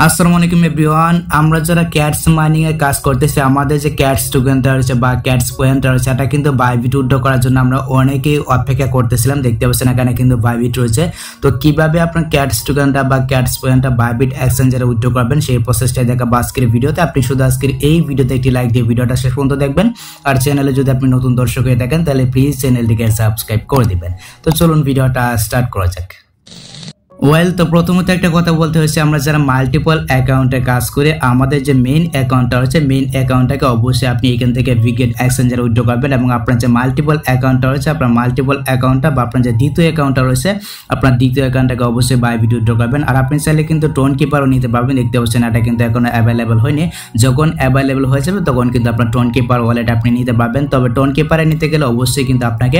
আসসালামু আলাইকুম এভরিওয়ান। আমরা যারা ক্যাটস মাইনিং এর কাজ করতেছি, আমাদের যে ক্যাটস টোকেনটা রয়েছে বা ক্যাটস পয়েন্টটা রয়েছে, এটা কিন্তু বাইবিট উইথড্র করার জন্য আমরা অনেকেই অপেক্ষা করতেছিলাম। দেখতে পাচ্ছেন এখানে কিন্তু বাইবিট রয়েছে। তো কিভাবে আপনার ক্যাটস টোকেনটা বা ক্যাটস পয়েন্টটা বাইবিট এক্সচেঞ্জারে উইথড্র করবেন সেই প্রসেসটাই দেখাবো আজকের ভিডিওতে। আপনি শুধু আজকের এই ভিডিওতে একটি লাইক দিয়ে ভিডিওটা শেষ পর্যন্ত দেখবেন। আর চ্যানেলে যদি আপনি নতুন দর্শক হয়ে থাকেন তাহলে প্লিজ চ্যানেলটিকে সাবস্ক্রাইব করে দিবেন। তো চলুন ভিডিওটা স্টার্ট করা যাক। তো প্রথমত একটা কথা বলতে হচ্ছে, আমরা যারা মাল্টিপল অ্যাকাউন্টে কাজ করে আমাদের যে মেইন অ্যাকাউন্টটা রয়েছে, মেইন অ্যাকাউন্টটাকে অবশ্যই আপনি এখান থেকে ভিগেট এক্সচেঞ্জারে উইথড্র করবেন এবং আপনার যে মাল্টিপল অ্যাকাউন্টটা রয়েছে, আপনার মাল্টিপল অ্যাকাউন্টটা বা আপনার যে দ্বিতীয় অ্যাকাউন্টটা রয়েছে, আপনার দ্বিতীয় অ্যাকাউন্টটাকে অবশ্যই বাইবিট উইথড্র করবেন। আর আপনি চাইলে কিন্তু টোন কিপারও নিতে পারবেন। দেখতে পাচ্ছেন এটা কিন্তু এখনো অ্যাভেলেবল হয়নি। যখন অ্যাভেলেবল হয়ে যাবে তখন কিন্তু আপনার টোন কিপার ওয়ালেট আপনি নিতে পারবেন। তবে টোন কিপারে নিতে গেলে অবশ্যই কিন্তু আপনাকে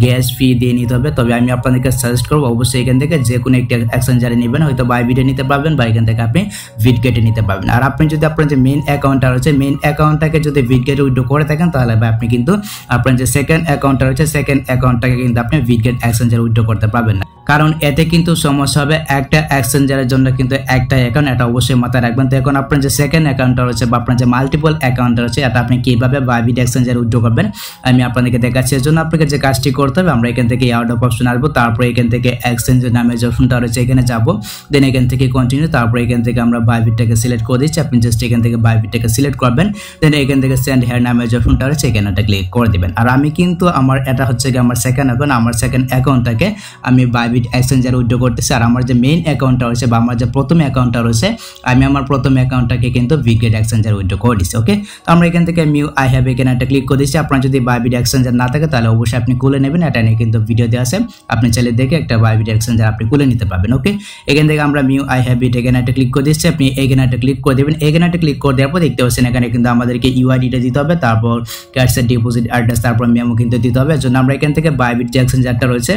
গ্যাস ফি দিয়ে নিতে হবে। তবে আমি আপনাদেরকে সাজেস্ট করবো অবশ্যই এখান থেকে যে কোনো একটি এক্সচেঞ্জারে নেবেন, হয়তো বাইবিটে নিতে পারবেন বা এখান থেকে আপনি ভিটগেটে নিতে পারবেন। আর আপনি যদি আপনার যে মেইন অ্যাকাউন্টটা রয়েছে, মেইন অ্যাকাউন্টটাকে যদি ভিটগেটে উইথড্র করে থাকেন তাহলে আপনি কিন্তু আপনার যে সেকেন্ড অ্যাকাউন্টটা রয়েছে, সেকেন্ড অ্যাকাউন্টটাকে কিন্তু আপনি ভিটগেট এক্সচেঞ্জারে উইথড্র করতে পারবেন না, কারণ এতে কিন্তু সমস্যা হবে। একটা এক্সচেঞ্জারের জন্য কিন্তু একটা অ্যাকাউন্ট, এটা অবশ্যই মাথায় রাখবেন। তো এখন আপনার যে সেকেন্ড অ্যাকাউন্টটা রয়েছে বা আপনার যে মাল্টিপল অ্যাকাউন্টটা রয়েছে, এটা আপনি কিভাবে বাইবিট এক্সচেঞ্জারে উইথড্র করবেন আমি আপনাদেরকে দেখাচ্ছি। এর জন্য আপনাকে যে কাজটি করতে হবে, আমরা এখান থেকে আউট অফ অপশন আসবো, তারপরে এখান থেকে এক্সচেঞ্জের নামে যে অপশনটা রয়েছে এখানে যাবো, দেন এখান থেকে কন্টিনিউ, তারপরে এখান থেকে আমরা বাইবিটটাকে সিলেক্ট করে দিচ্ছি। আপনি জাস্ট এখান থেকে বাইবিটটাকে সিলেক্ট করবেন, দেন এখান থেকে সেন্ড হেয়ার নামে যে অপশনটা রয়েছে এখানে একটা ক্লিক করে দিবেন। আর আমি কিন্তু আমার এটা হচ্ছে কি আমার সেকেন্ড অ্যাকাউন্ট, আমার সেকেন্ড অ্যাকাউন্টটাকে আমি বাইবিট এক্সচেঞ্জারে উইথড্র করতেছি। আর আমার যে মেইন অ্যাকাউন্টটা রয়েছে বা আমার যে প্রথম অ্যাকাউন্টটা রয়েছে, আমি আমার প্রথম অ্যাকাউন্টটাকে কিন্তু ভিগেট এক্সচেঞ্জারে উইথড্র করে দিচ্ছি। ওকে, তো আমরা এখান থেকে মিউ আই হ্যাভ এখানে একটা ক্লিক করে দিচ্ছি। আপনার যদি বাইবিট এক্সচেঞ্জার না থাকে তাহলে অবশ্যই আপনি খুলে নেবেন। এটা নিয়ে কিন্তু ভিডিও দেওয়া আছে, আপনি চাইলে দেখে একটা বাইবিট এক্সচেঞ্জার আপনি খুলে নিতে পারবেন। ওকে, এখান থেকে আমরা মিউ আই হ্যাভ ইট এখানে একটা ক্লিক করে দিচ্ছি। আপনি এখানে একটা ক্লিক করে দেবেন। এখানে একটা ক্লিক করে দেওয়ার পর দেখতে পাচ্ছেন এখানে কিন্তু আমাদেরকে ইউআইডিটা দিতে হবে, তারপর ক্যাটসের ডিপোজিট অ্যাড্রেস, তারপর মেমো কিন্তু দিতে হবে। এর জন্য আমরা এখান থেকে বাইবিট যে এক্সচেঞ্জারটা রয়েছে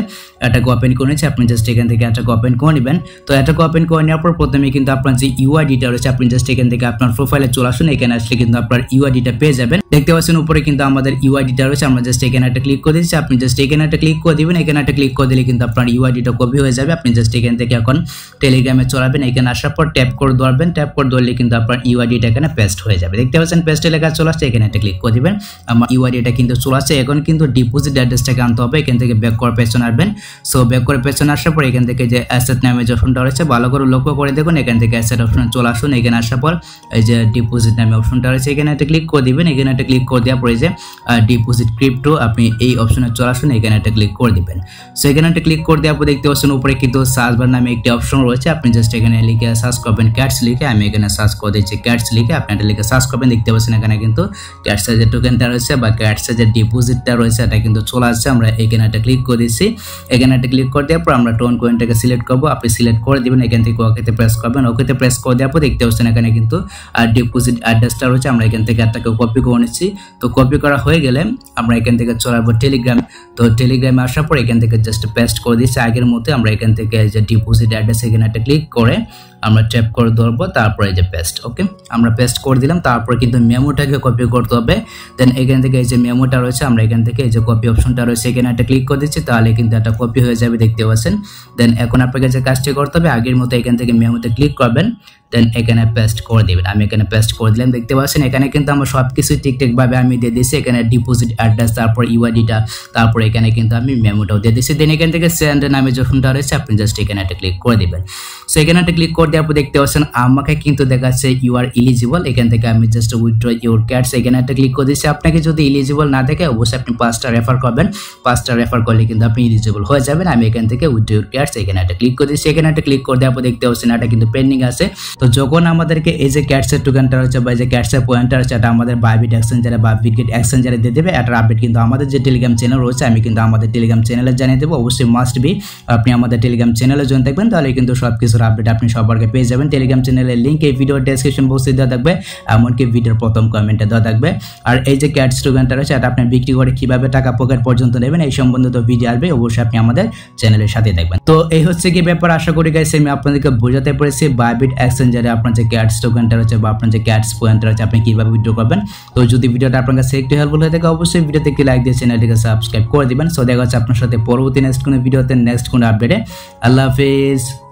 এটাকে ওপেন করে নিচ্ছি। আপনি জাস্ট এখান থেকে এটাকে ওপেন করে নেবেন। তো এটাকে ওপেন করে নেওয়ার পর প্রথমে কিন্তু আপনার যে ইউআইডিটা রয়েছে, আপনি জাস্ট এখান থেকে আপনার প্রোফাইলে চলে আসুন। এখানে আসলে কিন্তু আপনার ইউআইডিটা পেয়ে যাবেন। দেখতে পাচ্ছেন উপরে কিন্তু আমাদের ইউআইডিটা রয়েছে। আমরা জাস্ট এখানে একটা ক্লিক করে দিচ্ছি। আপনি জাস্ট এখানে একটা ক্লিক করে দিবেন। এখানে একটা ক্লিক করে দিলে কিন্তু আপনার ইউআইডিটা কপি হয়ে যাবে। আপনি জাস্ট এখান থেকে এখন টেলিগ্রামে চলাবেন। এখানে আসার পর ট্যাপ করে ধরবেন। ট্যাপ করে ধরলে কিন্তু আপনার ইউআইডিটা এখানে পেস্ট হয়ে যাবে। দেখতে পাচ্ছেন পেস্টে লেখা চলে আসছে। এখানে একটা ক্লিক করে দিবেন। আমার ইউআইডিটা কিন্তু চলে আসছে। এখন কিন্তু ডিপোজিট অ্যাড্রেসটাকে আনতে হবে। এখান থেকে ব্যাক করে পেছনে আসবেন। সো ব্যাক করে পেছনে আসার পর এখান থেকে যে অ্যাসেট নামে যে অপশনটা রয়েছে ভালো করে লক্ষ্য করে দেখুন। এখান থেকে অ্যাসেট অপশনে চলে আসুন। এখানে আসার পর এই যে ডিপোজিট নামে অপশনটা রয়েছে এখানে একটা ক্লিক করে দিবেন। এখানে একটা ক্লিক করে দেওয়ার পরে যে ডিপোজিট ক্রিপ্টো, আপনি এই অপশনে চলে আসুন। এখানে একটা ক্লিক করে দিবেন। সো এখানে একটা ক্লিক করে দেওয়ার পর দেখতে পাচ্ছেন উপরে কিন্তু সার্চ বার নামে একটি অপশন রয়েছে। আপনি জাস্ট এখানে লিখে সার্চ করবেন ক্যাটস লিখে। আমি এখানে সার্চ করে দিচ্ছি ক্যাটস লিখে। আপনি এটা লিখে সার্চ করবেন। দেখতে পাচ্ছেন এখানে কিন্তু ক্যাটসের যে টোকেনটা রয়েছে বা ক্যাটসের যে ডিপোজিটটা রয়েছে এটা কিন্তু চলে আসছে। আমরা এখানে একটা ক্লিক করে দিচ্ছি। এখানে একটা ক্লিক করে দেওয়ার পর আমরা টোন কয়েনটাকে সিলেক্ট করবো। আপনি সিলেক্ট করে দিবেন। এখান থেকে ওকেতে প্রেস করবেন। ওকেতে প্রেস করে দেওয়ার পর দেখতে পাচ্ছেন এখানে কিন্তু ডিপোজিট অ্যাড্রেসটা রয়েছে। আমরা এখান থেকে এটাকে কপি করে নিচ্ছি। তো কপি করা হয়ে গেলে আমরা এখান থেকে চলে আসবো টেলিগ্রাম। তো টেলিগ্রামে আসার পর এখান থেকে জাস্ট পেস্ট করে দিচ্ছি আগের মতো। আমরা এখান থেকে যে ডিপোজিট অ্যাড্রেস এখানে একটা ক্লিক করে আমরা ট্যাপ করে ধরবো, তারপরে এই যে পেস্ট। ওকে, আমরা পেস্ট করে দিলাম। তারপর কিন্তু মেমোটাকে কপি করতে হবে। দেন এখান থেকে এই যে মেমোটা রয়েছে, আমরা এখান থেকে এই যে কপি অপশনটা রয়েছে এখানে একটা ক্লিক করে দিচ্ছি, তাহলে কিন্তু একটা কপি হয়ে যাবে। দেখতে পাচ্ছেন। দেন এখন আপনাকে যে কাজটি করতে হবে আগের মতো এখান থেকে মেমোতে ক্লিক করবেন, দেন এখানে পেস্ট করে দিবেন। আমি এখানে পেস্ট করে দিলাম। দেখতে পাচ্ছেন এখানে কিন্তু আমরা সবকিছু ঠিকঠাক ভাবে আমি দিয়ে দিচ্ছি। এখানে ডিপোজিট অ্যাড্রেস, তারপর ইউআইডিটা, তারপর এখানে কিন্তু আমি মেমোটাও দিয়ে দিচ্ছি। দেন এখান থেকে সেন্ড নামে যে অপশনটা রয়েছে আপনি জাস্ট এখানে একটা ক্লিক করে দিবেন। সো এখানে একটা ক্লিক করে দেওয়ার পর দেখতে পাচ্ছেন আমাকে কিন্তু দেখাচ্ছে ইউ আর এলিজিবল। এখান থেকে আমি জাস্ট উইথড্র ইউর ক্যাটস এখানে একটা ক্লিক করে দিচ্ছি। আপনাকে যদি এলিজিবল না দেখে অবশ্যই আপনি 5টা রেফার করবেন। 5টা রেফার করলে কিন্তু আপনি এলিজিবল হয়ে যাবেন। আমি এখান থেকে উইথড্র ইউর ক্যাটস এখানে একটা ক্লিক করে দিচ্ছি। এখানে একটা ক্লিক করে দেওয়ার পর দেখতে পাচ্ছেন এটা কিন্তু পেন্ডিং আছে। তো যখন আমাদেরকে এই যে ক্যাটসের টোকেনটা রয়েছে বা এই যে ক্যাটসের পয়েন্টটা রয়েছে এটা আমাদের বাইবিট এক্সচেঞ্জারে বা ভিগেট এক্সচেঞ্জারে দিয়ে দেবে। এটার আপডেট কিন্তু আমাদের যে টেলিগ্রাম চ্যানেল রয়েছে আমি কিন্তু আমাদের টেলিগ্রাম চ্যানেলে জানিয়ে দেবো। অবশ্যই মাস্ট বি আপনি আমাদের টেলিগ্রাম চ্যানেলে জয়েন থাকবেন, তাহলে কিন্তু সব কিছুর আপডেট আপনি সবার আগে পেয়ে যাবেন। টেলিগ্রাম চ্যানেলের লিঙ্ক এই ভিডিওর ডেসক্রিপশন বক্সে দেওয়া থাকবে, এমনকি ভিডিওর প্রথম কমেন্টে দেওয়া থাকবে। আর এই যে ক্যাটস টোকেনটা রয়েছে এটা আপনি বিক্রি করে কিভাবে টাকা পকেট পর্যন্ত নেবেন এই সম্বন্ধিত ভিডিও আসবে, অবশ্যই আপনি আমাদের চ্যানেলের সাথে দেখবেন। তো এই হচ্ছে কি ব্যাপার। আশা করি গাইস আমি আপনাদেরকে বোঝাতে পেরেছি বাইবিট এক্সচেঞ্জারে আপনার যে ক্যাটস টোকেনটা রয়েছে বা আপনার যে ক্যাটস পয়েন্ট রয়েছে আপনি কিভাবে উইথড্র করবেন। তো যদি ভিডিওটা আপনার কাছে একটু হেল্পফুল হয়ে থাকে অবশ্যই ভিডিওতে একটি লাইক দিয়ে চ্যানেলটিকে সাবস্ক্রাইব করে দিবেন। সো দেখা হচ্ছে আপনার সাথে পরবর্তী নেক্সট কোনো ভিডিওতে নেক্সট কোনো আপডেটে। আল্লাহ হাফেজ।